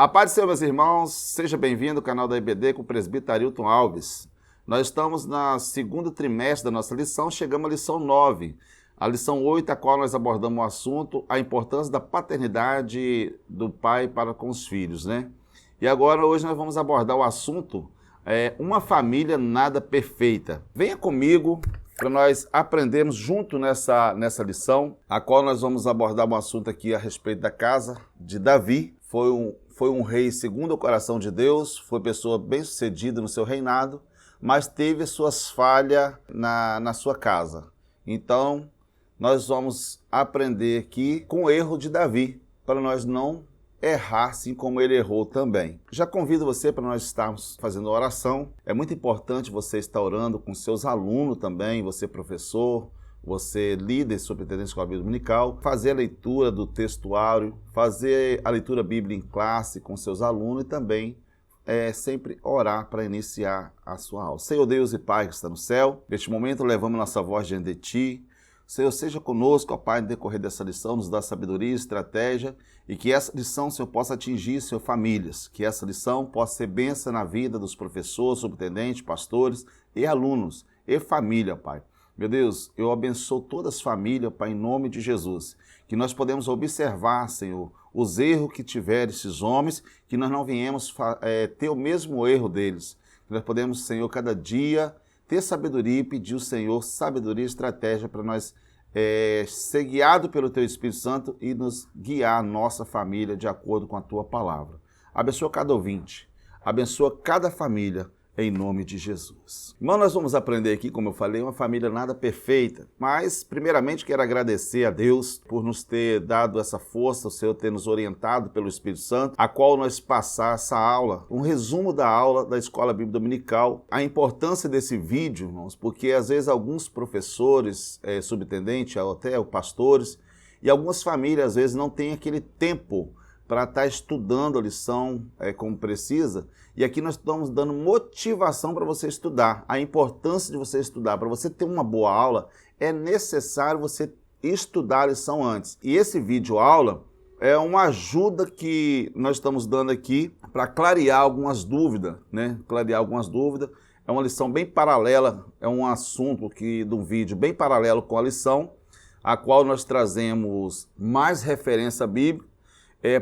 A paz do Senhor, meus irmãos, seja bem-vindo ao canal da IBD com o presbítero Arilton Alves. Nós estamos no segundo trimestre da nossa lição, chegamos à lição 9. A lição 8, a qual nós abordamos o assunto, a importância da paternidade do pai para com os filhos, né? E agora, hoje, nós vamos abordar o assunto, uma família nada perfeita. Venha comigo para nós aprendermos junto nessa lição, a qual nós vamos abordar um assunto aqui a respeito da casa de Davi. Foi um rei segundo o coração de Deus, foi pessoa bem-sucedida no seu reinado, mas teve suas falhas na sua casa. Então, nós vamos aprender aqui com o erro de Davi, para nós não errar assim como ele errou também. Já convido você para nós estarmos fazendo oração. É muito importante você estar orando com seus alunos também, você professor, você líder, superintendente de escola bíblica dominical, fazer a leitura do textuário, fazer a leitura bíblica em classe com seus alunos e também sempre orar para iniciar a sua aula. Senhor Deus e Pai que está no céu, neste momento levamos nossa voz diante de Ti. Senhor, seja conosco, ó Pai, no decorrer dessa lição, nos dá sabedoria, estratégia, e que essa lição, Senhor, possa atingir, Senhor, famílias, que essa lição possa ser bênção na vida dos professores, superintendentes, pastores e alunos, e família, Pai. Meu Deus, eu abençoo todas as famílias, Pai, em nome de Jesus, que nós podemos observar, Senhor, os erros que tiveram esses homens, que nós não viemos ter o mesmo erro deles, que nós podemos, Senhor, cada dia ter sabedoria e pedir ao Senhor sabedoria e estratégia para nós ser guiado pelo Teu Espírito Santo e nos guiar a nossa família de acordo com a Tua palavra. Abençoa cada ouvinte, abençoa cada família, em nome de Jesus. Irmão, nós vamos aprender aqui, como eu falei, uma família nada perfeita, mas primeiramente quero agradecer a Deus por nos ter dado essa força, o Senhor ter nos orientado pelo Espírito Santo, a qual nós passar essa aula, um resumo da aula da Escola Bíblica Dominical, a importância desse vídeo, irmãos, porque às vezes alguns professores, subintendentes, até pastores, e algumas famílias às vezes não têm aquele tempo para estar estudando a lição como precisa. E aqui nós estamos dando motivação para você estudar, a importância de você estudar. Para você ter uma boa aula, é necessário você estudar a lição antes. E esse vídeo aula é uma ajuda que nós estamos dando aqui para clarear algumas dúvidas, né? Clarear algumas dúvidas. É uma lição bem paralela, é um assunto de um vídeo bem paralelo com a lição, a qual nós trazemos mais referência bíblica,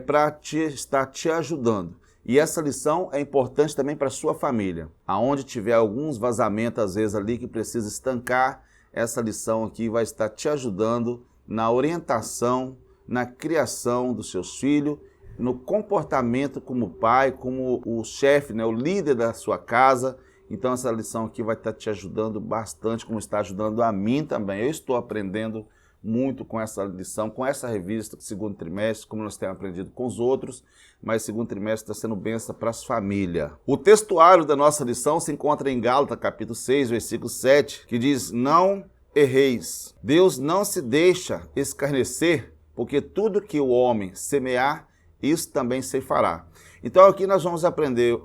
para estar te ajudando. E essa lição é importante também para a sua família. Aonde tiver alguns vazamentos, às vezes, ali que precisa estancar, essa lição aqui vai estar te ajudando na orientação, na criação dos seus filhos, no comportamento como pai, como o chefe, né, o líder da sua casa. Então essa lição aqui vai estar te ajudando bastante, como está ajudando a mim também. Eu estou aprendendo muito com essa lição, com essa revista do segundo trimestre, como nós temos aprendido com os outros, mas o segundo trimestre está sendo bênção para as famílias. O textuário da nossa lição se encontra em Gálatas, capítulo 6, versículo 7, que diz: não erreis. Deus não se deixa escarnecer, porque tudo que o homem semear, isso também se fará. Então aqui nós vamos aprender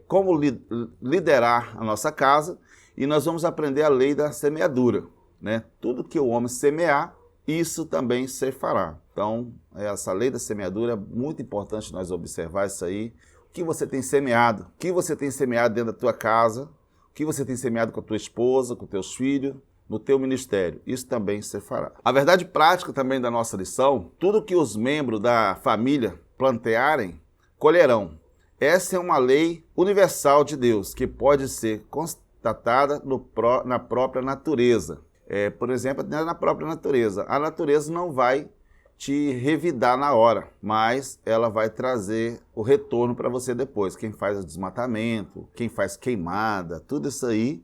como liderar a nossa casa, e nós vamos aprender a lei da semeadura, né? Tudo que o homem semear, isso também se fará. Então, essa lei da semeadura é muito importante nós observar isso aí. O que você tem semeado? O que você tem semeado dentro da tua casa? O que você tem semeado com a tua esposa, com teus filhos, no teu ministério? Isso também se fará. A verdade prática também da nossa lição: tudo que os membros da família plantearem, colherão. Essa é uma lei universal de Deus, que pode ser constatada na própria natureza. Por exemplo, na própria natureza. A natureza não vai te revidar na hora, mas ela vai trazer o retorno para você depois. Quem faz o desmatamento, quem faz queimada, tudo isso aí,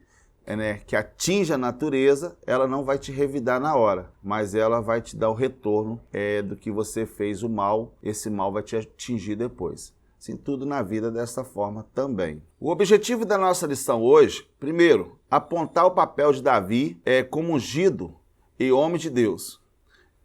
que atinge a natureza, ela não vai te revidar na hora, mas ela vai te dar o retorno do que você fez o mal. Esse mal vai te atingir depois. Assim, tudo na vida dessa forma também. O objetivo da nossa lição hoje, primeiro, apontar o papel de Davi como ungido e homem de Deus,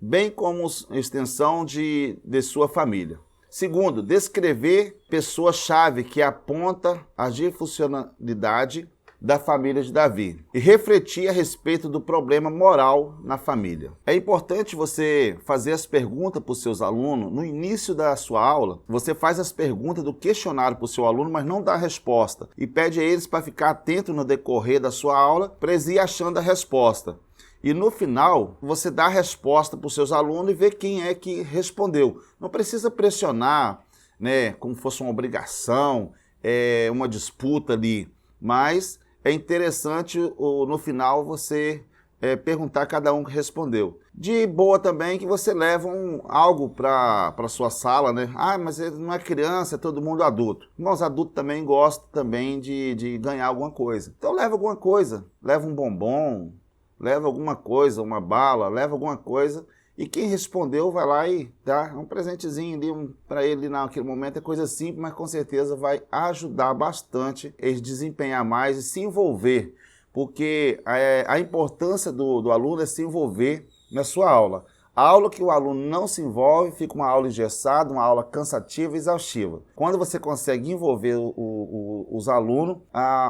bem como extensão de sua família. Segundo, descrever pessoa-chave que aponta a disfuncionalidade da família de Davi e refletir a respeito do problema moral na família. É importante você fazer as perguntas para os seus alunos no início da sua aula. Você faz as perguntas do questionário para o seu aluno, mas não dá a resposta e pede a eles para ficar atento no decorrer da sua aula para eles ir achando a resposta. E no final, você dá a resposta para os seus alunos e vê quem é que respondeu. Não precisa pressionar, né, como fosse uma obrigação, uma disputa ali, mas é interessante no final você perguntar a cada um que respondeu. De boa também que você leva algo para a sua sala, né? Ah, mas ele não é criança, é todo mundo adulto. Mas adultos também gostam também de ganhar alguma coisa. Então leva alguma coisa, leva um bombom, leva alguma coisa, uma bala, leva alguma coisa, e quem respondeu vai lá e dá um presentezinho ali para ele naquele momento. É coisa simples, mas com certeza vai ajudar bastante ele desempenhar mais e se envolver, porque a importância do aluno é se envolver na sua aula. A aula que o aluno não se envolve fica uma aula engessada, uma aula cansativa e exaustiva. Quando você consegue envolver os alunos,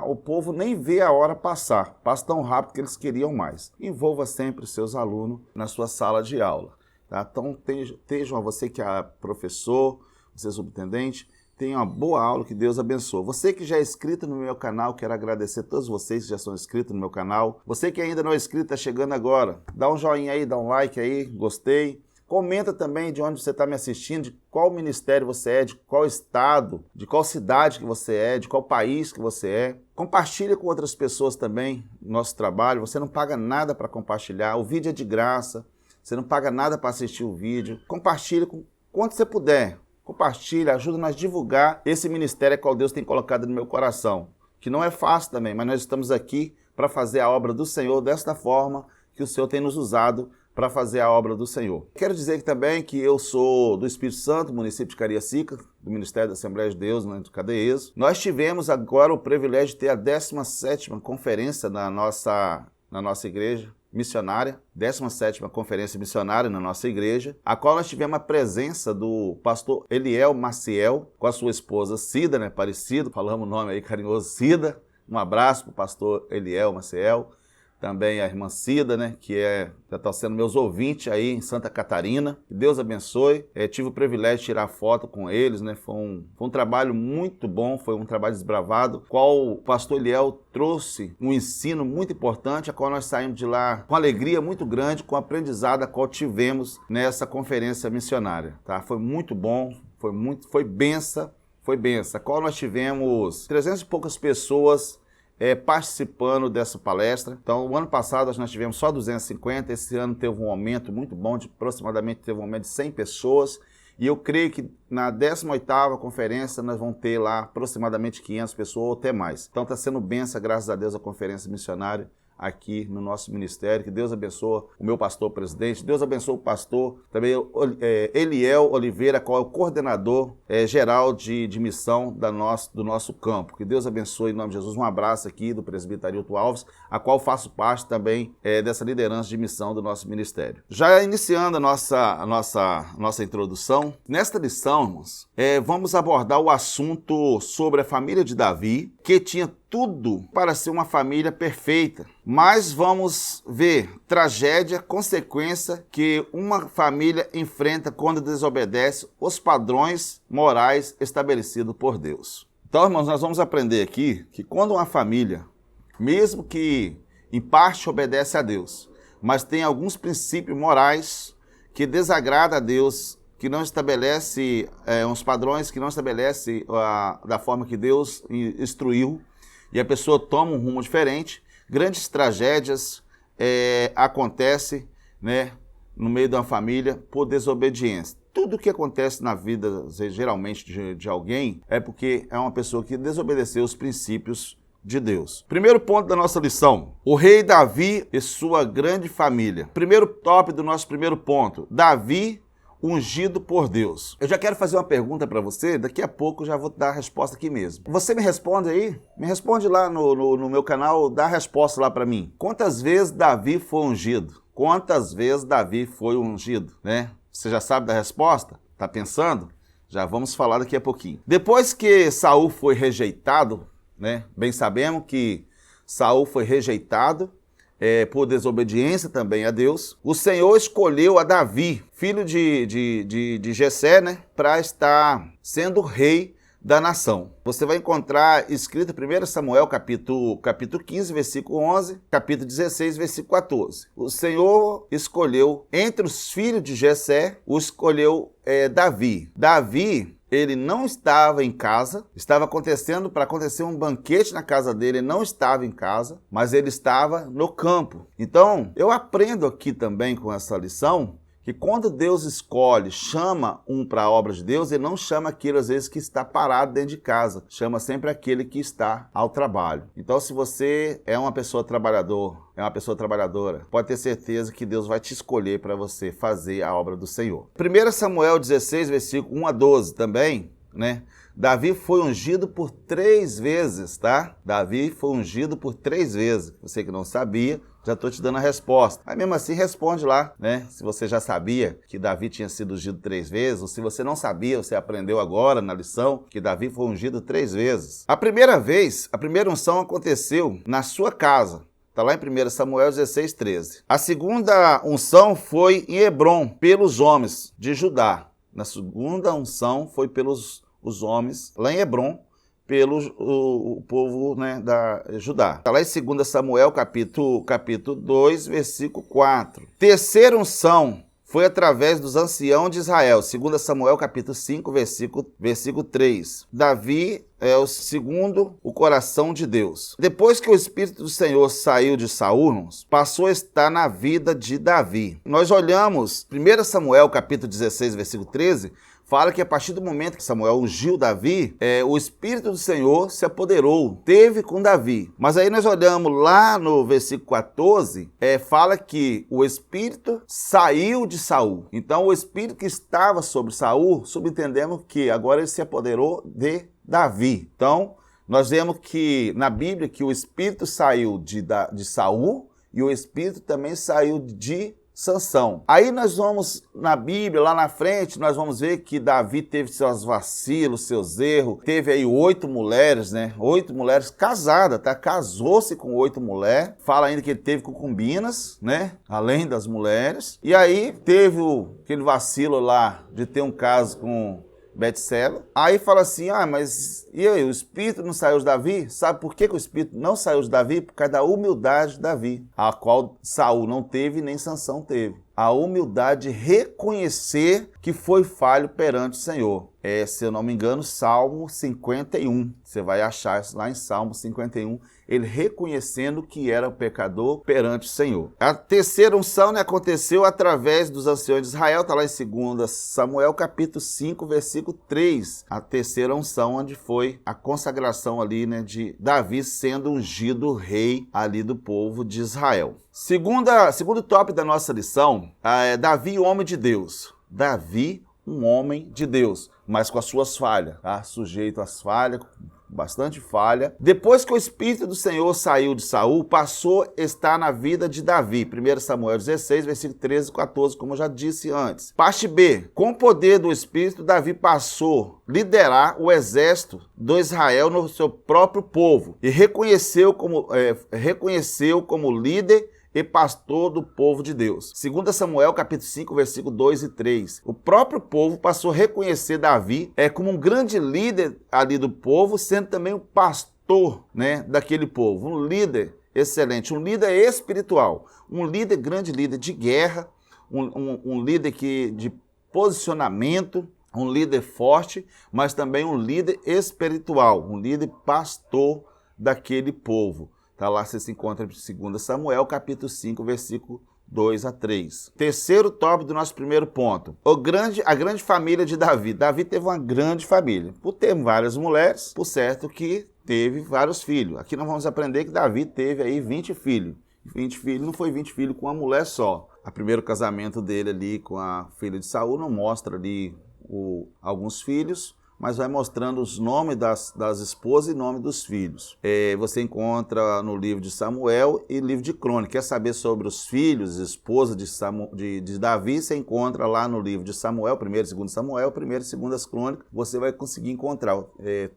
o povo nem vê a hora passar. Passa tão rápido que eles queriam mais. Envolva sempre os seus alunos na sua sala de aula. Tá? Então, estejam você que é professor, você é subintendente, tenha uma boa aula, que Deus abençoe. Você que já é inscrito no meu canal, quero agradecer a todos vocês que já são inscritos no meu canal. Você que ainda não é inscrito, está chegando agora, dá um joinha aí, dá um like aí, gostei. Comenta também de onde você está me assistindo, de qual ministério você é, de qual estado, de qual cidade que você é, de qual país que você é. Compartilha com outras pessoas também o nosso trabalho, você não paga nada para compartilhar, o vídeo é de graça, você não paga nada para assistir o vídeo. Compartilha com quanto você puder. Compartilha, ajuda-nos a divulgar esse ministério a qual Deus tem colocado no meu coração. Que não é fácil também, mas nós estamos aqui para fazer a obra do Senhor desta forma que o Senhor tem nos usado para fazer a obra do Senhor. Quero dizer também que eu sou do Espírito Santo, município de Cariacica, do Ministério da Assembleia de Deus, né, do Cadeeso. Nós tivemos agora o privilégio de ter a 17ª conferência na nossa igreja missionária, 17ª conferência missionária na nossa igreja, a qual nós tivemos a presença do pastor Eliel Maciel, com a sua esposa Cida, né, parecido, falamos o nome aí carinhoso, Cida. Um abraço para o pastor Eliel Maciel, também a irmã Cida, né, que já está sendo meus ouvintes aí em Santa Catarina. Que Deus abençoe. Tive o privilégio de tirar foto com eles, né? Foi um trabalho muito bom, foi um trabalho desbravado, qual o pastor Eliel trouxe um ensino muito importante, a qual nós saímos de lá com alegria muito grande, com o aprendizado a qual tivemos nessa conferência missionária. Tá? Foi muito bom, foi benção, a qual nós tivemos 300 e poucas pessoas participando dessa palestra. Então, o ano passado nós tivemos só 250, esse ano teve um aumento muito bom, aproximadamente teve um aumento de 100 pessoas, e eu creio que na 18ª conferência nós vamos ter lá aproximadamente 500 pessoas ou até mais. Então está sendo benção, graças a Deus, a conferência missionária aqui no nosso ministério. Que Deus abençoe o meu pastor presidente, Deus abençoe o pastor também Eliel Oliveira, qual é o coordenador geral de missão do nosso campo. Que Deus abençoe em nome de Jesus. Um abraço aqui do presbítero Arilton Alves, a qual faço parte também dessa liderança de missão do nosso ministério. Já iniciando a nossa introdução, nesta lição, irmãos, vamos abordar o assunto sobre a família de Davi, que tinha tudo para ser uma família perfeita, mas vamos ver tragédia, consequência que uma família enfrenta quando desobedece os padrões morais estabelecidos por Deus. Então, irmãos, nós vamos aprender aqui que quando uma família, mesmo que em parte obedece a Deus, mas tem alguns princípios morais que desagradam a Deus, que não estabelece uns padrões, que não estabelece da forma que Deus instruiu, e a pessoa toma um rumo diferente, grandes tragédias acontecem, né, no meio de uma família por desobediência. Tudo que acontece na vida, geralmente, de alguém, é porque é uma pessoa que desobedeceu os princípios de Deus. Primeiro ponto da nossa lição: o rei Davi e sua grande família. Primeiro tópico do nosso primeiro ponto: Davi ungido por Deus. Eu já quero fazer uma pergunta para você, daqui a pouco eu já vou dar a resposta aqui mesmo. Você me responde aí? Me responde lá no meu canal, dá a resposta lá para mim. Quantas vezes Davi foi ungido? Quantas vezes Davi foi ungido, né? Você já sabe da resposta? Tá pensando? Já vamos falar daqui a pouquinho. Depois que Saul foi rejeitado, né? Bem sabemos que Saul foi rejeitado por desobediência também a Deus. O Senhor escolheu a Davi, filho de Jessé, né, para estar sendo rei da nação. Você vai encontrar escrito em 1 Samuel capítulo 15, versículo 11, capítulo 16, versículo 14. O Senhor escolheu, entre os filhos de Jessé, escolheu Davi. Davi, ele não estava em casa, estava para acontecer um banquete na casa dele, ele não estava em casa, mas ele estava no campo. Então, eu aprendo aqui também com essa lição, que quando Deus escolhe, chama um para a obra de Deus, ele não chama aquele, às vezes, que está parado dentro de casa. Chama sempre aquele que está ao trabalho. Então, se você é uma pessoa trabalhadora, pode ter certeza que Deus vai te escolher para você fazer a obra do Senhor. 1 Samuel 16, versículo 1 a 12 também, né? Davi foi ungido por 3 vezes, tá? Davi foi ungido por 3 vezes. Você que não sabia, já estou te dando a resposta. Mas mesmo assim, responde lá, né? Se você já sabia que Davi tinha sido ungido 3 vezes, ou se você não sabia, você aprendeu agora na lição que Davi foi ungido 3 vezes. A primeira unção aconteceu na sua casa. Está lá em 1 Samuel 16, 13. A segunda unção foi em Hebrom, pelos homens de Judá. Na segunda unção foi pelos os homens lá em Hebrom, pelo o povo, né, da Judá. Está lá em 2 Samuel, capítulo 2, versículo 4. Terceira unção foi através dos anciãos de Israel. 2 Samuel, capítulo 5, versículo 3. Davi é o segundo o coração de Deus. Depois que o Espírito do Senhor saiu de Saul, passou a estar na vida de Davi. Nós olhamos 1 Samuel, capítulo 16, versículo 13, fala que a partir do momento que Samuel ungiu Davi, o Espírito do Senhor se apoderou, teve com Davi. Mas aí nós olhamos lá no versículo 14, fala que o Espírito saiu de Saul. Então o Espírito que estava sobre Saul, subentendemos que agora ele se apoderou de Davi. Então nós vemos que na Bíblia que o Espírito saiu de Saul e o Espírito também saiu de Sansão. Aí nós vamos, na Bíblia, lá na frente, nós vamos ver que Davi teve seus vacilos, seus erros. Teve aí 8 mulheres, né? 8 mulheres casadas, tá? Casou-se com 8 mulheres. Fala ainda que ele teve concubinas, né? Além das mulheres. E aí teve aquele vacilo lá de ter um caso com Betseba. Aí fala assim, mas e aí, o Espírito não saiu de Davi? Sabe por que o Espírito não saiu de Davi? Por causa da humildade de Davi, a qual Saul não teve nem Sansão teve. A humildade de reconhecer que foi falho perante o Senhor. Se eu não me engano, Salmo 51. Você vai achar isso lá em Salmo 51. Ele reconhecendo que era pecador perante o Senhor. A terceira unção, né, aconteceu através dos anciões de Israel. Está lá em 2 Samuel, capítulo 5, versículo 3. A terceira unção, onde foi a consagração ali, né, de Davi sendo ungido rei ali do povo de Israel. Segundo tópico da nossa lição, Davi, homem de Deus. Davi, um homem de Deus, mas com as suas falhas, tá? Sujeito às falhas, bastante falha. Depois que o Espírito do Senhor saiu de Saul, passou a estar na vida de Davi. 1 Samuel 16, versículo 13 e 14, como eu já disse antes. Parte B. Com o poder do Espírito, Davi passou a liderar o exército do Israel no seu próprio povo e reconheceu como líder e pastor do povo de Deus. 2 Samuel, capítulo 5, versículo 2 e 3. O próprio povo passou a reconhecer Davi como um grande líder ali do povo, sendo também o pastor, né, daquele povo. Um líder excelente, um líder espiritual, um líder, grande líder de guerra, um líder de posicionamento, um líder forte, mas também um líder espiritual, um líder pastor daquele povo. Tá lá, você se encontra em 2 Samuel, capítulo 5, versículo 2 a 3. Terceiro tópico do nosso primeiro ponto. A grande família de Davi. Davi teve uma grande família. Por ter várias mulheres, por certo que teve vários filhos. Aqui nós vamos aprender que Davi teve aí 20 filhos. 20 filhos não foi 20 filhos com uma mulher só. O primeiro casamento dele ali com a filha de Saul não mostra ali alguns filhos, mas vai mostrando os nomes das esposas e nome dos filhos. Você encontra no livro de Samuel e livro de Crônica. Quer saber sobre os filhos, esposa de Davi, você encontra lá no livro de Samuel, 1º e 2º Samuel, 1º e 2º Crônicas, você vai conseguir encontrar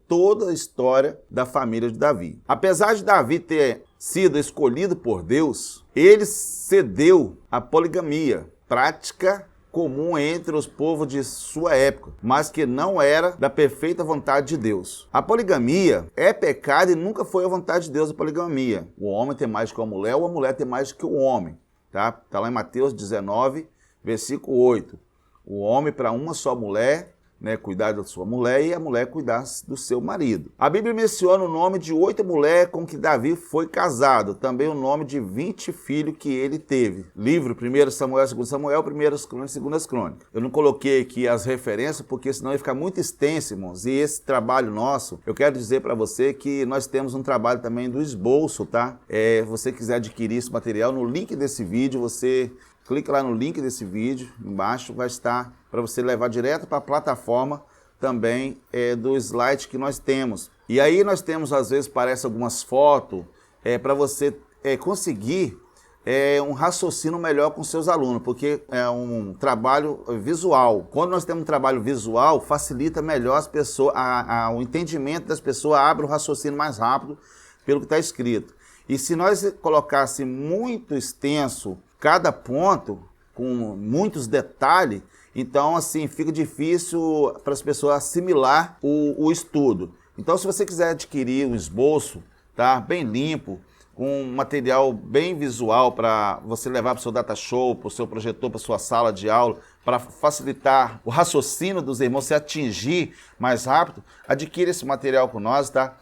toda a história da família de Davi. Apesar de Davi ter sido escolhido por Deus, ele cedeu à poligamia, prática comum entre os povos de sua época, mas que não era da perfeita vontade de Deus. A poligamia é pecado e nunca foi a vontade de Deus a poligamia. O homem tem mais que a mulher, ou a mulher tem mais que o homem. Tá lá em Mateus 19, versículo 8. O homem para uma só mulher, né, cuidar da sua mulher, e a mulher cuidar do seu marido. A Bíblia menciona o nome de 8 mulheres com que Davi foi casado, também o nome de 20 filhos que ele teve. Livro 1 Samuel, 2 Samuel, 1 Crônicas, 2 Crônicas. Eu não coloquei aqui as referências porque senão ia ficar muito extenso, irmãos. E esse trabalho nosso, eu quero dizer para você que nós temos um trabalho também do esboço, tá? Se você quiser adquirir esse material, no link desse vídeo, você clica lá no link desse vídeo, embaixo vai estar para você levar direto para a plataforma também do slide que nós temos. E aí nós temos, às vezes, parece algumas fotos, para você conseguir um raciocínio melhor com seus alunos, porque é um trabalho visual. Quando nós temos um trabalho visual, facilita melhor as pessoas, o entendimento das pessoas, abre o raciocínio mais rápido pelo que está escrito. E se nós colocasse muito extenso cada ponto, com muitos detalhes, então assim fica difícil para as pessoas assimilar o estudo. Então se você quiser adquirir um esboço, tá, bem limpo, com um material bem visual para você levar para o seu data show, para o seu projetor, para a sua sala de aula, para facilitar o raciocínio dos irmãos, se atingir mais rápido, adquira esse material com nós, tá?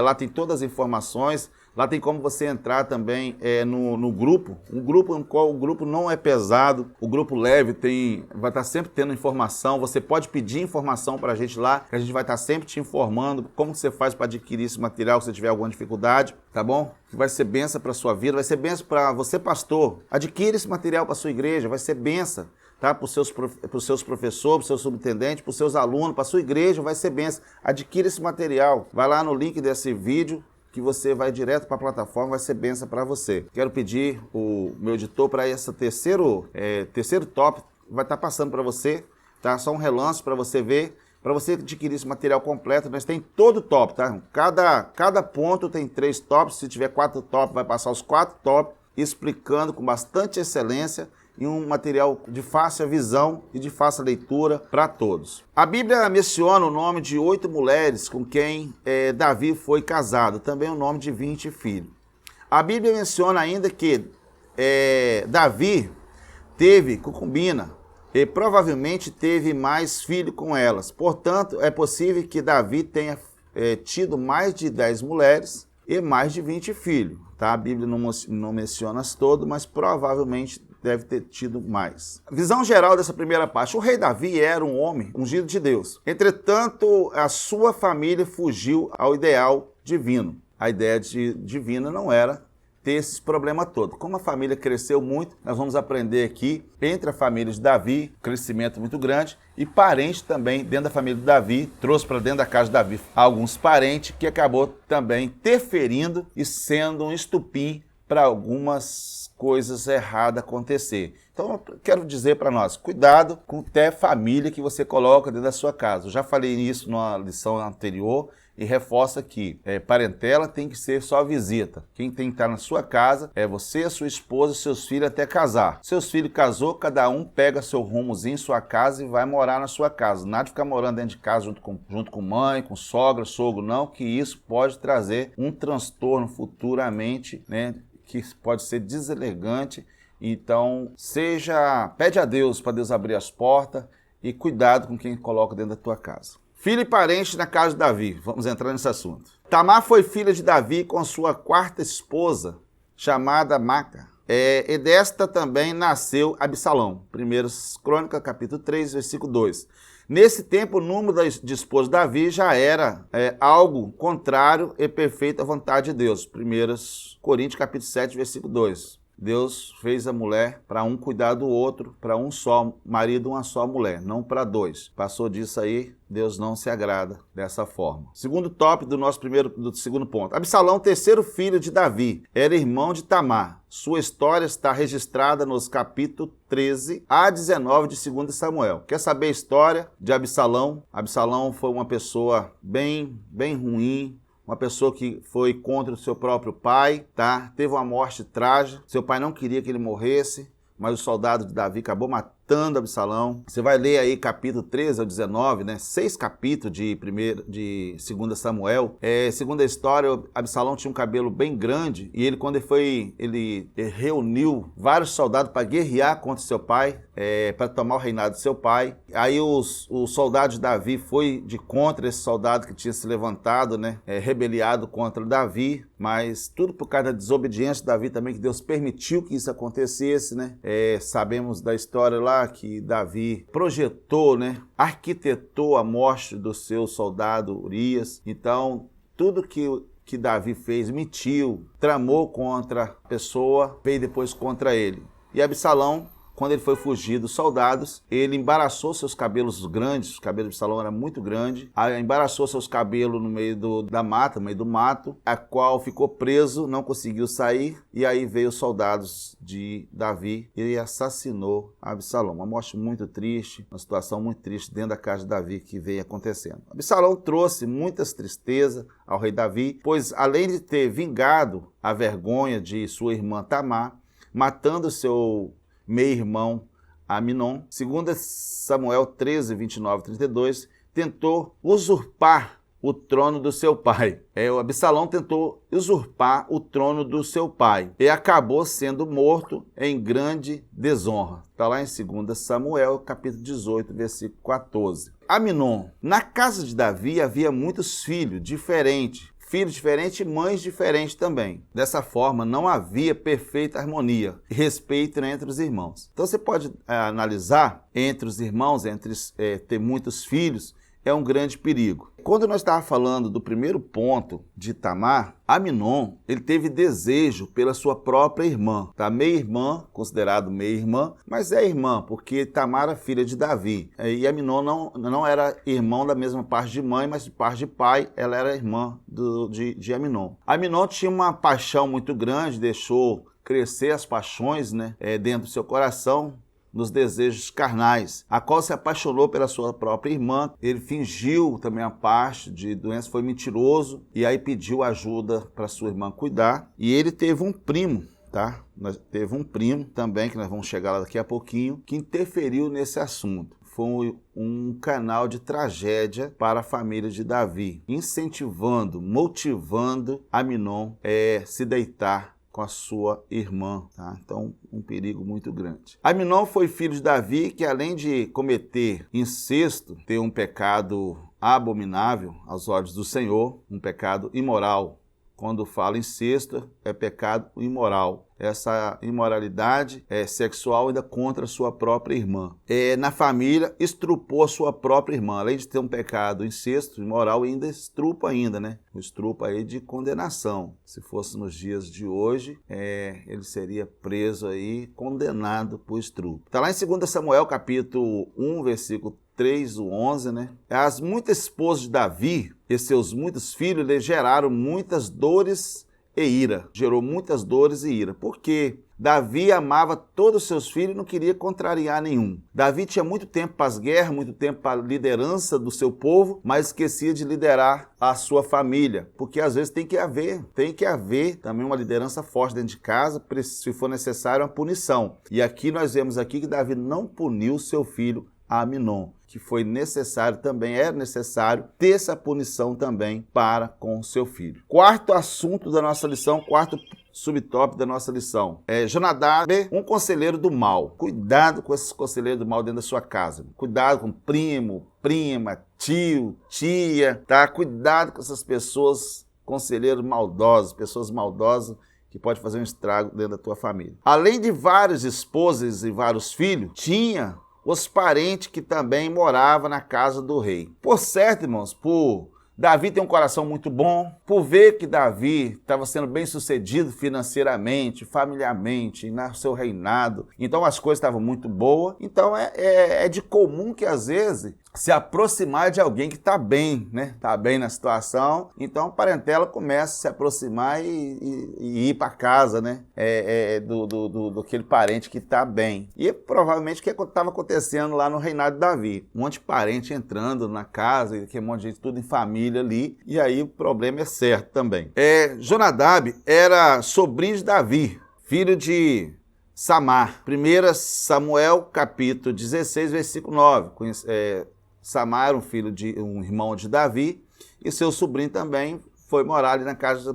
Lá tem todas as informações. Lá tem como você entrar também no grupo, um grupo no qual o grupo não é pesado, o grupo leve, vai estar sempre tendo informação, você pode pedir informação para a gente lá, que a gente vai estar sempre te informando como você faz para adquirir esse material se você tiver alguma dificuldade, tá bom? Que vai ser bênção para a sua vida, vai ser bênção para você, pastor. Adquire esse material para a sua igreja, vai ser bênção, tá? Para os seus professores, para os seus subintendentes, para os seus alunos, para a sua igreja, vai ser bênção. Adquire esse material, vai lá no link desse vídeo, que você vai direto para a plataforma, vai ser bênção para você. Quero pedir o meu editor para esse terceiro top, vai estar passando para você, tá? Só um relance para você ver, para você adquirir esse material completo. Nós tem todo top, tá? Cada ponto tem 3 tops, se tiver 4 tops, vai passar os 4 tops, explicando com bastante excelência, e um material de fácil visão e de fácil leitura para todos. A Bíblia menciona o nome de 8 mulheres com quem Davi foi casado, também o nome de 20 filhos. A Bíblia menciona ainda que Davi teve concubina e provavelmente teve mais filhos com elas. Portanto, é possível que Davi tenha tido mais de 10 mulheres e mais de 20 filhos. Tá? A Bíblia não menciona as todas, mas provavelmente deve ter tido mais. Visão geral dessa primeira parte. O rei Davi era um homem ungido de Deus. Entretanto, a sua família fugiu ao ideal divino. A ideia divina não era ter esses problemas todos. Como a família cresceu muito, nós vamos aprender aqui, entre a família de Davi, crescimento muito grande, e parentes também dentro da família de Davi, trouxe para dentro da casa de Davi alguns parentes que acabou também interferindo e sendo um estupim para algumas coisas erradas acontecer. Então, eu quero dizer para nós, cuidado com até família que você coloca dentro da sua casa. Eu já falei isso numa lição anterior e reforço aqui. Parentela tem que ser só visita. Quem tem que estar na sua casa é você, a sua esposa, seus filhos até casar. Seus filhos casou, cada um pega seu rumozinho, sua casa e vai morar na sua casa. Nada de ficar morando dentro de casa junto com mãe, com sogra, sogro, não, que isso pode trazer um transtorno futuramente, né? Que pode ser deselegante. Então, pede a Deus para Deus abrir as portas e cuidado com quem coloca dentro da tua casa. Filho e parente na casa de Davi. Vamos entrar nesse assunto. Tamar foi filha de Davi com sua 4ª esposa, chamada Maca. E desta também nasceu Absalão. 1 Crônicas, capítulo 3, versículo 2. Nesse tempo, o número de esposas de Davi já era algo contrário e perfeito à vontade de Deus. 1 Coríntios, capítulo 7, versículo 2. Deus fez a mulher para um cuidar do outro, para um só marido, uma só mulher, não para 2. Passou disso aí, Deus não se agrada dessa forma. Segundo top do segundo ponto. Absalão, 3º filho de Davi, era irmão de Tamar. Sua história está registrada nos capítulos 13 a 19 de 2 Samuel. Quer saber a história de Absalão? Absalão foi uma pessoa bem ruim, uma pessoa que foi contra o seu próprio pai, tá? Teve uma morte trágica, seu pai não queria que ele morresse, mas o soldado de Davi acabou matando Absalão. Você vai ler aí capítulo 13 ao 19, né? 6 capítulos de 2 Samuel. Segundo a história, Absalão tinha um cabelo bem grande e ele, quando ele reuniu vários soldados para guerrear contra seu pai, para tomar o reinado de seu pai. Aí os soldados de Davi foi de contra esse soldado que tinha se levantado, né? Rebeliado contra Davi, mas tudo por causa da desobediência de Davi também, que Deus permitiu que isso acontecesse, né? Sabemos da história lá que Davi projetou, né? Arquitetou a morte do seu soldado Urias. Então, tudo que Davi fez, mentiu, tramou contra a pessoa, veio depois contra ele. E Absalão, quando ele foi fugir dos soldados, ele embaraçou seus cabelos grandes, o cabelo de Absalão era muito grande, embaraçou seus cabelos no meio da mata, no meio do mato, a qual ficou preso, não conseguiu sair, e aí veio os soldados de Davi e assassinou Absalão. Uma morte muito triste, uma situação muito triste dentro da casa de Davi que veio acontecendo. Absalão trouxe muitas tristezas ao rei Davi, pois além de ter vingado a vergonha de sua irmã Tamar, matando seu meio-irmão Aminon, segundo Samuel 13, 29 e 32, tentou usurpar o trono do seu pai. O Absalão tentou usurpar o trono do seu pai e acabou sendo morto em grande desonra. Está lá em 2 Samuel, capítulo 18, versículo 14. Aminon. Na casa de Davi havia muitos filhos diferentes e mães diferentes também. Dessa forma, não havia perfeita harmonia e respeito entre os irmãos. Então você pode analisar entre os irmãos, ter muitos filhos, é um grande perigo. Quando nós estávamos falando do primeiro ponto de Tamar, Aminon, ele teve desejo pela sua própria irmã, tá? Meia-irmã, considerado meia-irmã, mas é irmã, porque Tamar era filha de Davi. E Aminon não era irmão da mesma parte de mãe, mas de parte de pai, ela era irmã de Aminon. Aminon tinha uma paixão muito grande, deixou crescer as paixões, né, dentro do seu coração, nos desejos carnais, a qual se apaixonou pela sua própria irmã. Ele fingiu também a parte de doença, foi mentiroso, e aí pediu ajuda para sua irmã cuidar. E ele teve um primo, tá? Teve um primo também, que nós vamos chegar lá daqui a pouquinho, que interferiu nesse assunto. Foi um canal de tragédia para a família de Davi, incentivando, motivando Aminon a se deitar com a sua irmã, tá? Então, um perigo muito grande. Aminon foi filho de Davi, que além de cometer incesto, ter um pecado abominável aos olhos do Senhor, um pecado imoral. Quando fala incesto, é pecado imoral. Essa imoralidade sexual ainda contra a sua própria irmã. Na família, estrupou a sua própria irmã. Além de ter um pecado incesto, imoral, ainda estrupa ainda, né? O estrupa aí de condenação. Se fosse nos dias de hoje, ele seria preso aí, condenado por estrupo. Está lá em 2 Samuel, capítulo 1, versículo 3, o 11, né? As muitas esposas de Davi e seus muitos filhos lhe geraram muitas dores e ira. Gerou muitas dores e ira. Por quê? Davi amava todos os seus filhos e não queria contrariar nenhum. Davi tinha muito tempo para as guerras, muito tempo para a liderança do seu povo, mas esquecia de liderar a sua família. Porque às vezes tem que haver também uma liderança forte dentro de casa, se for necessário, uma punição. E aqui nós vemos aqui que Davi não puniu seu filho Aminon, que foi necessário também, era necessário ter essa punição também para com o seu filho. Quarto assunto da nossa lição, quarto subtópico da nossa lição. Jonadab, um conselheiro do mal. Cuidado com esses conselheiros do mal dentro da sua casa. Cuidado com primo, prima, tio, tia, tá? Cuidado com essas pessoas, conselheiros maldosos, pessoas maldosas que pode fazer um estrago dentro da tua família. Além de várias esposas e vários filhos, tinha os parentes que também moravam na casa do rei. Por certo, irmãos, por Davi ter um coração muito bom, por ver que Davi estava sendo bem sucedido financeiramente, familiarmente, no seu reinado, então as coisas estavam muito boas. Então é de comum que às vezes se aproximar de alguém que está bem, né? Está bem na situação. Então a parentela começa a se aproximar e ir para casa, né? Do aquele parente que está bem. E provavelmente o que estava acontecendo lá no reinado de Davi. Um monte de parente entrando na casa, e um monte de gente, tudo em família ali. E aí o problema é certo também. Jonadab era sobrinho de Davi, filho de Samar. 1 Samuel, capítulo 16, versículo 9. Samar era um irmão de Davi, e seu sobrinho também morava na casa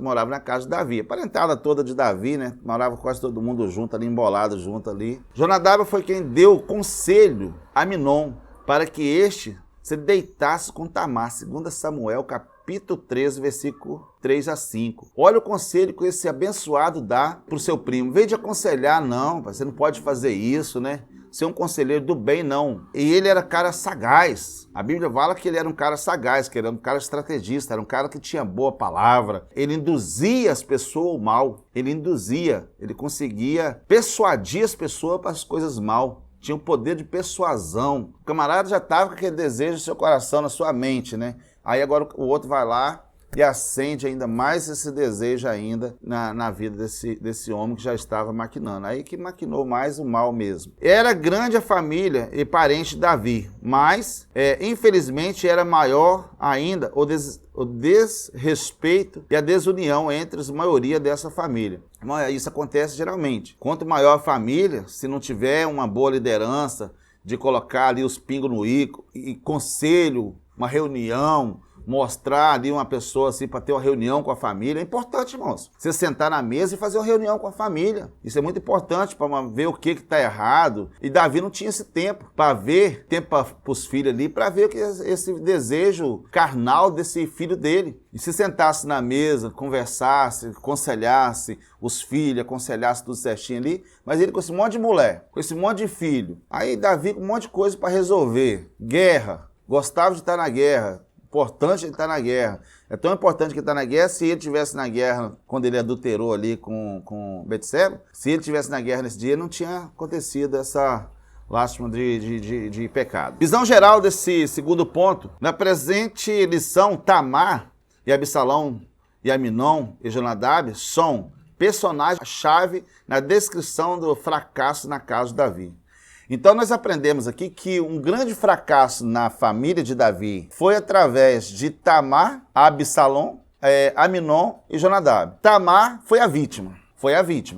de Davi. A parentada toda de Davi, né? Morava quase todo mundo junto ali, embolado junto ali. Jonadab foi quem deu conselho a Aminon para que este se deitasse com Tamar. 2 Samuel, capítulo 13, versículo 3 a 5. Olha o conselho que esse abençoado dá para o seu primo. Em vez de aconselhar, não, você não pode fazer isso, né? Ser um conselheiro do bem, não. E ele era cara sagaz. A Bíblia fala que ele era um cara sagaz, que ele era um cara estrategista, era um cara que tinha boa palavra. Ele induzia as pessoas ao mal. Ele conseguia persuadir as pessoas para as coisas mal. Tinha um poder de persuasão. O camarada já estava com aquele desejo no seu coração, na sua mente, né? Aí agora o outro vai lá e acende ainda mais esse desejo ainda na vida desse homem que já estava maquinando. Aí que maquinou mais o mal mesmo. Era grande a família e parente de Davi, mas infelizmente era maior ainda o desrespeito e a desunião entre a maioria dessa família. Isso acontece geralmente. Quanto maior a família, se não tiver uma boa liderança de colocar ali os pingos no i, e conselho, uma reunião, mostrar ali uma pessoa assim para ter uma reunião com a família. É importante, irmãos. Você sentar na mesa e fazer uma reunião com a família. Isso é muito importante para ver o que está errado. E Davi não tinha esse tempo para ver, tempo para os filhos ali, para ver esse desejo carnal desse filho dele. E se sentasse na mesa, conversasse, aconselhasse os filhos, aconselhasse tudo certinho ali, mas ele com esse monte de mulher, com esse monte de filho. Aí Davi com um monte de coisa para resolver. Guerra. Gostava de estar na guerra. Importante ele estar na guerra. É tão importante que ele está na guerra. Se ele estivesse na guerra quando ele adulterou ali com Betseba, se ele estivesse na guerra nesse dia, não tinha acontecido essa lástima de pecado. Visão geral desse segundo ponto. Na presente lição, Tamar e Absalão e Aminon e Jonadab são personagens-chave na descrição do fracasso na casa de Davi. Então nós aprendemos aqui que um grande fracasso na família de Davi foi através de Tamar, Absalão, Aminon e Jonadab. Tamar foi a vítima.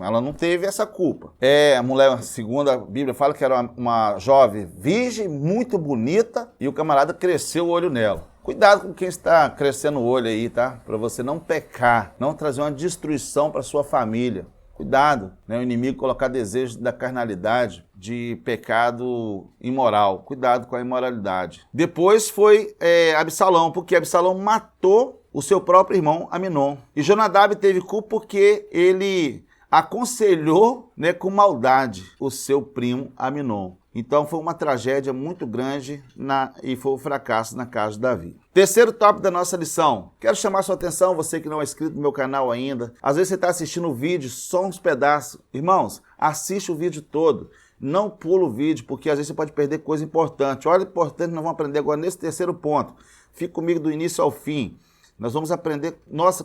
Ela não teve essa culpa. A mulher, segundo a Bíblia, fala que era uma jovem virgem, muito bonita, e o camarada cresceu o olho nela. Cuidado com quem está crescendo o olho aí, tá? Para você não pecar, não trazer uma destruição para sua família. Cuidado, né? O inimigo colocar desejo da carnalidade, de pecado imoral. Cuidado com a imoralidade. Depois foi Absalão, porque Absalão matou o seu próprio irmão Aminon. E Jonadab teve culpa porque ele aconselhou, né, com maldade o seu primo Aminon. Então foi uma tragédia muito grande e foi um fracasso na casa de Davi. Terceiro tópico da nossa lição. Quero chamar sua atenção, você que não é inscrito no meu canal ainda. Às vezes você está assistindo o vídeo, só uns pedaços. Irmãos, assiste o vídeo todo. Não pula o vídeo, porque às vezes você pode perder coisa importante. Olha o importante que nós vamos aprender agora nesse terceiro ponto. Fique comigo do início ao fim. Nós vamos aprender,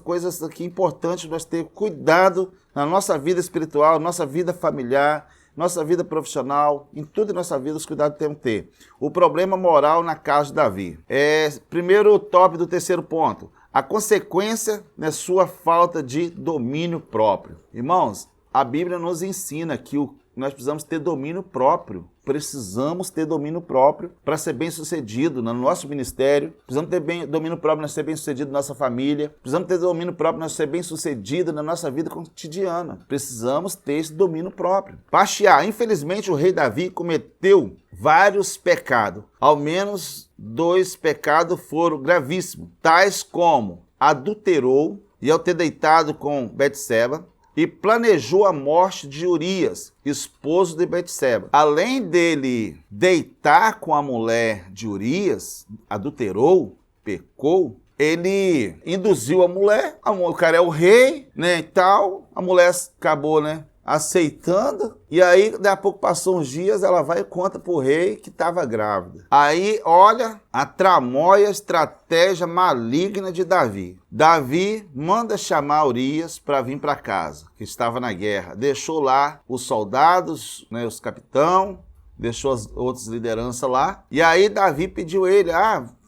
coisas aqui importantes, nós ter cuidado na nossa vida espiritual, nossa vida familiar, nossa vida profissional, em tudo em nossa vida, os cuidados que temos que ter. O problema moral na casa de Davi. Primeiro tópico do terceiro ponto. A consequência na sua falta de domínio próprio. Irmãos, a Bíblia nos ensina que nós precisamos ter domínio próprio. Precisamos ter domínio próprio para ser bem-sucedido no nosso ministério. Precisamos ter domínio próprio para ser bem-sucedido na nossa família. Precisamos ter domínio próprio para ser bem-sucedido na nossa vida cotidiana. Precisamos ter esse domínio próprio. Passear. Infelizmente, o rei Davi cometeu vários pecados. Ao menos 2 pecados foram gravíssimos, tais como adulterou e ao ter deitado com Betseba, e planejou a morte de Urias, esposo de Betseba. Além dele deitar com a mulher de Urias, adulterou, pecou, ele induziu a mulher, o cara é o rei, né, e tal, a mulher acabou, né, aceitando, e aí, daqui a pouco passou uns dias, ela vai e conta pro rei que estava grávida. Aí, olha a tramóia, estratégia maligna de Davi. Davi manda chamar Urias para vir para casa, que estava na guerra. Deixou lá os soldados, né, os capitão, deixou as outras lideranças lá. E aí Davi pediu ele,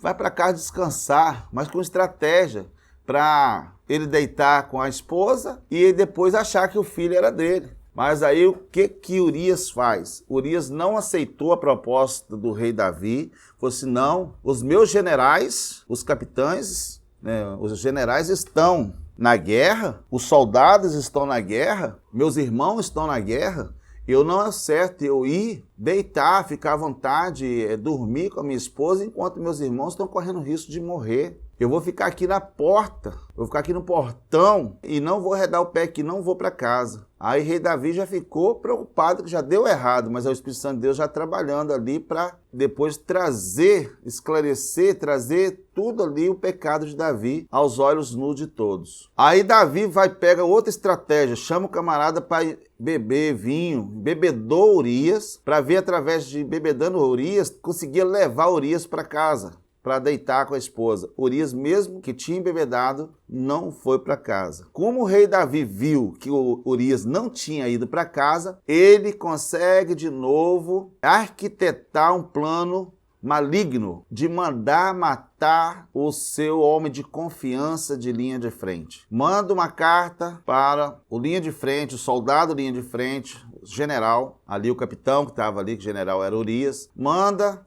vai para casa descansar, mas com estratégia, para ele deitar com a esposa e depois achar que o filho era dele. Mas aí o que Urias faz? Urias não aceitou a proposta do rei Davi, falou assim, não, os meus generais, os capitães, né, os generais estão na guerra, os soldados estão na guerra, meus irmãos estão na guerra, eu não acerto eu ir deitar, ficar à vontade, dormir com a minha esposa enquanto meus irmãos estão correndo risco de morrer. Eu vou ficar aqui na porta, vou ficar aqui no portão e não vou arredar o pé aqui, não vou para casa. Aí rei Davi já ficou preocupado que já deu errado, mas é o Espírito Santo de Deus já trabalhando ali para depois trazer, esclarecer, trazer tudo ali o pecado de Davi aos olhos nus de todos. Aí Davi pega outra estratégia, chama o camarada para beber vinho, bebedou Urias, para ver através de bebedando Urias, conseguia levar Urias para casa, para deitar com a esposa. Urias, mesmo que tinha embebedado, não foi para casa. Como o rei Davi viu que o Urias não tinha ido para casa, ele consegue de novo arquitetar um plano maligno de mandar matar o seu homem de confiança de linha de frente. Manda uma carta para o linha de frente, o soldado linha de frente, o general, ali o capitão que estava ali, que o general era Urias, manda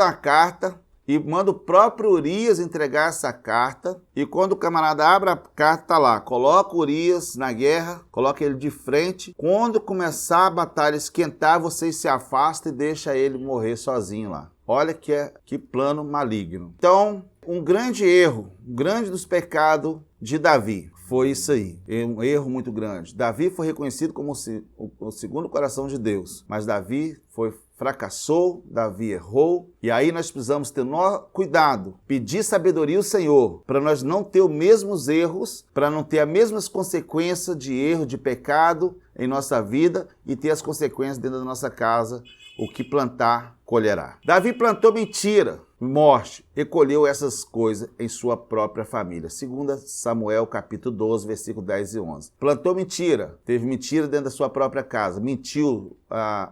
a carta e manda o próprio Urias entregar essa carta. E quando o camarada abre a carta, tá lá, coloca o Urias na guerra, coloca ele de frente. Quando começar a batalha esquentar, vocês se afastam e deixa ele morrer sozinho lá. Olha que plano maligno. Então, um grande erro, um grande dos pecados de Davi foi isso aí, um erro muito grande. Davi foi reconhecido como o segundo coração de Deus, mas Davi fracassou, Davi errou, e aí nós precisamos ter cuidado, pedir sabedoria ao Senhor, para nós não ter os mesmos erros, para não ter as mesmas consequências de erro, de pecado em nossa vida e ter as consequências dentro da nossa casa. O que plantar, colherá. Davi plantou mentira, morte, e colheu essas coisas em sua própria família. 2 Samuel, capítulo 12, versículo 10 e 11. Plantou mentira, teve mentira dentro da sua própria casa, mentiu,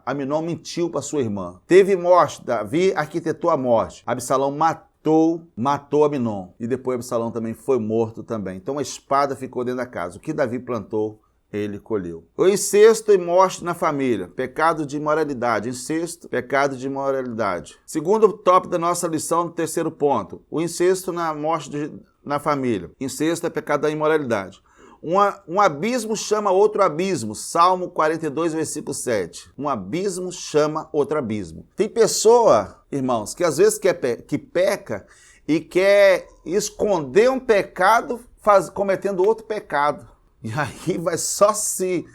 Aminon mentiu para sua irmã. Teve morte, Davi arquitetou a morte. Absalão matou Aminon, e depois Absalão também foi morto também. Então a espada ficou dentro da casa. O que Davi plantou, ele colheu. O incesto e morte na família, pecado de imoralidade. Incesto, pecado de imoralidade. Segundo tópico da nossa lição, no terceiro ponto, o incesto na morte na família. Incesto é pecado da imoralidade. Um abismo chama outro abismo. Salmo 42, versículo 7. Um abismo chama outro abismo. Tem pessoa, irmãos, que às vezes que peca e quer esconder um pecado cometendo outro pecado. E aí vai só se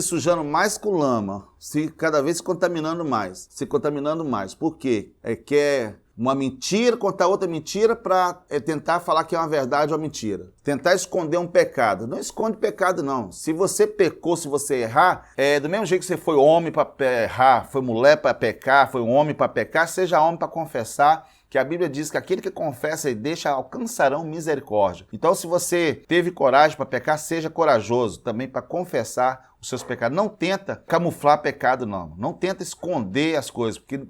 sujando mais com lama, cada vez se contaminando mais. Por quê? Quer uma mentira, contar outra mentira para tentar falar que é uma verdade ou uma mentira. Tentar esconder um pecado. Não esconde pecado, não. Se você pecou, se você errar, do mesmo jeito que você foi homem para errar, foi mulher para pecar, foi um homem para pecar, seja homem para confessar, que a Bíblia diz que aquele que confessa e deixa alcançarão misericórdia. Então, se você teve coragem para pecar, seja corajoso também para confessar os seus pecados. Não tenta camuflar pecado, não. Não tenta esconder as coisas, porque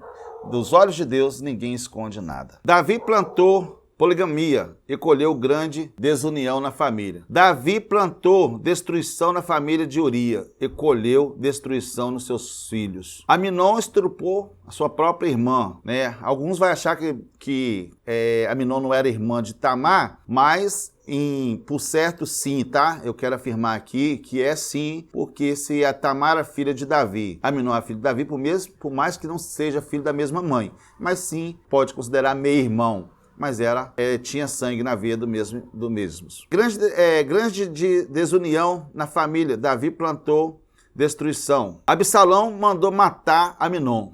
dos olhos de Deus ninguém esconde nada. Davi plantou poligamia e colheu grande desunião na família. Davi plantou destruição na família de Urias e colheu destruição nos seus filhos. Aminon estrupou a sua própria irmã, né? Alguns vão achar que Aminon não era irmã de Tamar, mas por certo sim, tá? Eu quero afirmar aqui que é sim, porque se a Tamar é filha de Davi, Aminon é filho de Davi, por mais que não seja filho da mesma mãe, mas sim pode considerar meio-irmão. Mas tinha sangue na veia do mesmo. Grande desunião na família. Davi plantou destruição. Absalão mandou matar Aminon.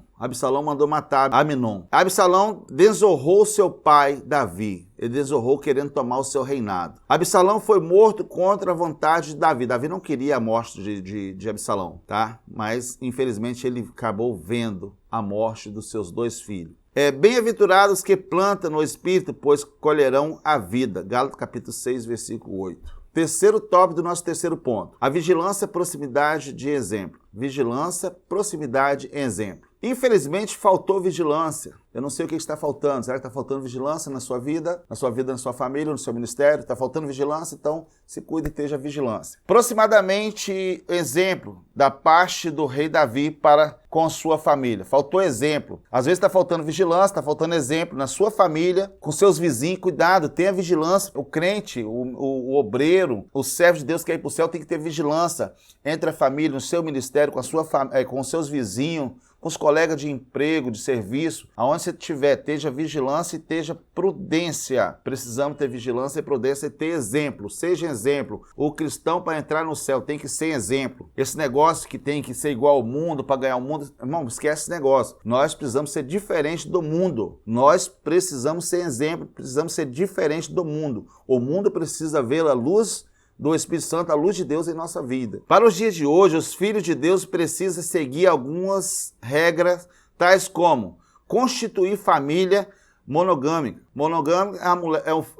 Absalão desonrou seu pai Davi. ele desonrou querendo tomar o seu reinado. Absalão foi morto contra a vontade de Davi. Davi não queria a morte de Absalão, tá? Mas, infelizmente, ele acabou vendo a morte dos seus 2 filhos. Bem-aventurados que plantam no Espírito, pois colherão a vida. Gálatas capítulo 6, versículo 8. Terceiro tópico do nosso terceiro ponto. A vigilância, proximidade de exemplo. Vigilância, proximidade e exemplo. Infelizmente, faltou vigilância. Eu não sei o que está faltando. Será que está faltando vigilância na sua vida, na sua família, no seu ministério? Está faltando vigilância? Então, se cuide e esteja vigilância. Aproximadamente, exemplo da parte do rei Davi para com sua família. Faltou exemplo. Às vezes está faltando vigilância, está faltando exemplo na sua família, com seus vizinhos. Cuidado, tenha vigilância. O crente, o obreiro, o servo de Deus que quer ir para o céu tem que ter vigilância entre a família, no seu ministério, com os seus vizinhos, com os colegas de emprego, de serviço, aonde você estiver, esteja vigilância e esteja prudência. Precisamos ter vigilância e prudência e ter exemplo, seja exemplo. O cristão, para entrar no céu, tem que ser exemplo. Esse negócio que tem que ser igual ao mundo, para ganhar o mundo, irmão, esquece esse negócio. Nós precisamos ser diferente do mundo. Nós precisamos ser exemplo, precisamos ser diferente do mundo. O mundo precisa ver a luz do Espírito Santo, a luz de Deus em nossa vida. Para os dias de hoje, os filhos de Deus precisam seguir algumas regras, tais como constituir família monogâmica. Monogâmica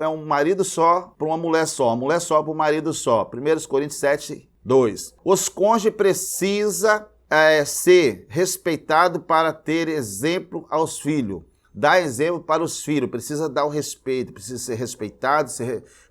é um marido só para uma mulher só para um marido só. 1 Coríntios 7, 2. Os cônjuges precisam ser respeitados para ter exemplo aos filhos. Dar exemplo para os filhos, precisa dar o respeito, precisa ser respeitado,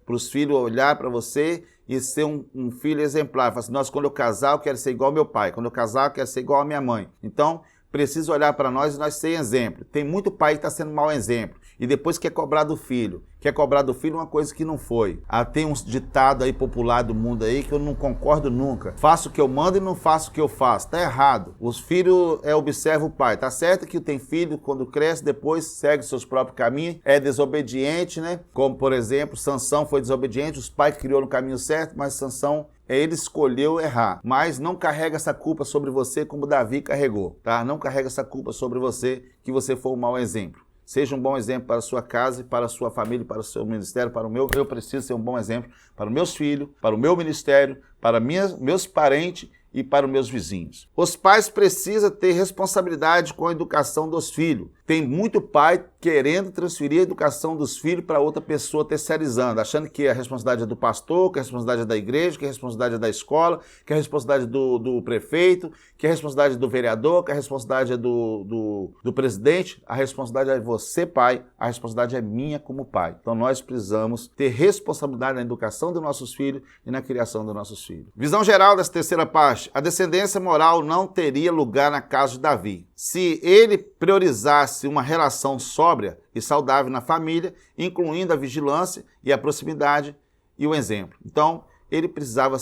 para os filhos olhar para você e ser um filho exemplar. Fala assim, nossa, quando eu casar eu quero ser igual ao meu pai, quando eu casar eu quero ser igual à minha mãe. Então, precisa olhar para nós e nós ser exemplo. Tem muito pai que está sendo mau exemplo e depois quer cobrar do filho. Quer cobrar do filho uma coisa que não foi. Tem uns ditados aí popular do mundo aí que eu não concordo nunca. Faço o que eu mando e não faço o que eu faço. Tá errado. Os filhos observam o pai. Tá certo que tem filho, quando cresce, depois segue seus próprios caminhos, é desobediente, né? Como, por exemplo, Sansão foi desobediente, os pais criou no caminho certo, mas Sansão, ele escolheu errar. Mas não carrega essa culpa sobre você como Davi carregou, tá? Não carrega essa culpa sobre você que você foi um mau exemplo. Seja um bom exemplo para a sua casa, para a sua família, para o seu ministério, para o meu. Eu preciso ser um bom exemplo para os meus filhos, para o meu ministério, para meus parentes e para os meus vizinhos. Os pais precisam ter responsabilidade com a educação dos filhos. Tem muito pai querendo transferir a educação dos filhos para outra pessoa, terceirizando, achando que a responsabilidade é do pastor, que a responsabilidade é da igreja, que a responsabilidade é da escola, que a responsabilidade do prefeito, que a responsabilidade é do vereador, que a responsabilidade é do presidente. A responsabilidade é de você, pai, a responsabilidade é minha como pai. Então nós precisamos ter responsabilidade na educação dos nossos filhos e na criação dos nossos filhos. Visão geral dessa terceira parte. A descendência moral não teria lugar na casa de Davi. Se ele priorizasse uma relação sóbria e saudável na família, incluindo a vigilância e a proximidade e o exemplo. Então, ele precisava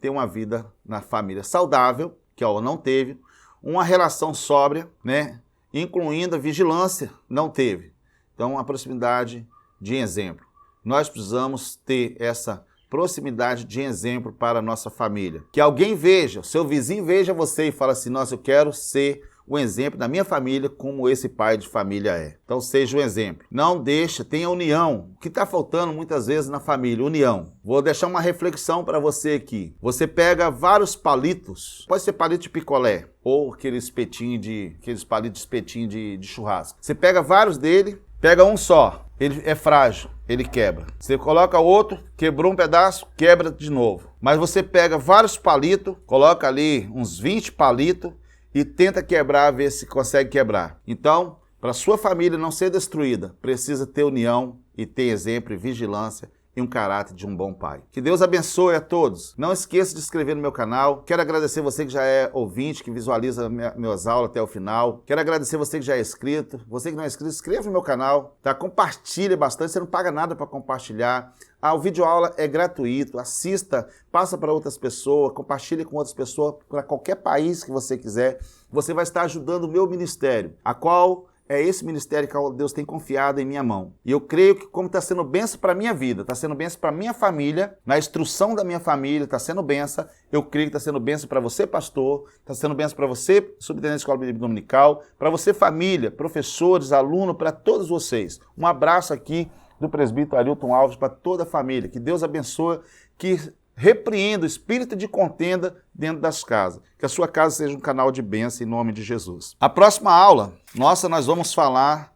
ter uma vida na família saudável, que não teve, uma relação sóbria, né, incluindo a vigilância, não teve. Então, a proximidade de exemplo. Nós precisamos ter essa proximidade de exemplo para a nossa família. Que alguém veja, seu vizinho veja você e fala assim, nossa, eu quero ser o exemplo da minha família como esse pai de família é. Então seja um exemplo. Não deixa, tenha união. O que está faltando muitas vezes na família? União. Vou deixar uma reflexão para você aqui. Você pega vários palitos, pode ser palito de picolé ou aqueles palitos de espetinho de churrasco. Você pega vários dele, pega um só. Ele é frágil, ele quebra. Você coloca outro, quebrou um pedaço, quebra de novo. Mas você pega vários palitos, coloca ali uns 20 palitos e tenta quebrar, ver se consegue quebrar. Então, para sua família não ser destruída, precisa ter união e ter exemplo e vigilância e um caráter de um bom pai. Que Deus abençoe a todos. Não esqueça de se inscrever no meu canal. Quero agradecer você que já é ouvinte, que visualiza minhas aulas até o final. Quero agradecer você que já é inscrito. Você que não é inscrito, se inscreva no meu canal, tá? Compartilhe bastante, você não paga nada para compartilhar. O vídeo aula é gratuito, assista, passa para outras pessoas, compartilhe com outras pessoas, para qualquer país que você quiser. Você vai estar ajudando o meu ministério, a qual é esse ministério que Deus tem confiado em minha mão. E eu creio que como está sendo bênção para a minha vida, está sendo bênção para a minha família, na instrução da minha família, está sendo bênção, eu creio que está sendo bênção para você, pastor, está sendo bênção para você, subtenente da Escola Bíblica Dominical, para você, família, professores, alunos, para todos vocês. Um abraço aqui do presbítero Arilton Alves para toda a família. Que Deus abençoe, que repreenda o espírito de contenda dentro das casas. Que a sua casa seja um canal de bênção em nome de Jesus. A próxima aula, nós vamos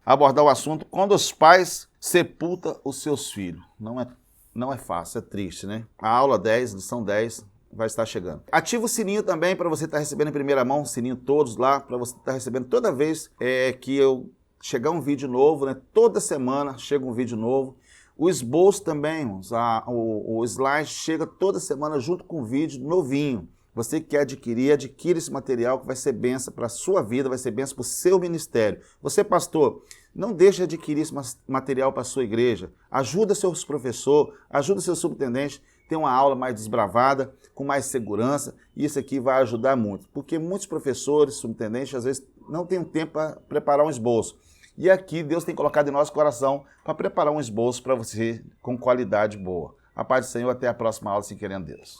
abordar o assunto quando os pais sepultam os seus filhos. Não é fácil, é triste, né? A aula 10, lição 10, vai estar chegando. Ativa o sininho também para você estar recebendo em primeira mão, sininho todos lá, para você estar recebendo toda vez que eu chegar um vídeo novo, né? Toda semana chega um vídeo novo. O esboço também, irmãos, o slide chega toda semana junto com o vídeo novinho. Você que quer adquira esse material que vai ser bênção para a sua vida, vai ser bênção para o seu ministério. Você, pastor, não deixe de adquirir esse material para a sua igreja. Ajuda seus professores, ajuda seu subtenente, ter uma aula mais desbravada, com mais segurança, e isso aqui vai ajudar muito. Porque muitos professores, subtenentes, às vezes não têm tempo para preparar um esboço. E aqui Deus tem colocado em nosso coração para preparar um esboço para você com qualidade boa. A paz do Senhor, até a próxima aula, se querendo Deus.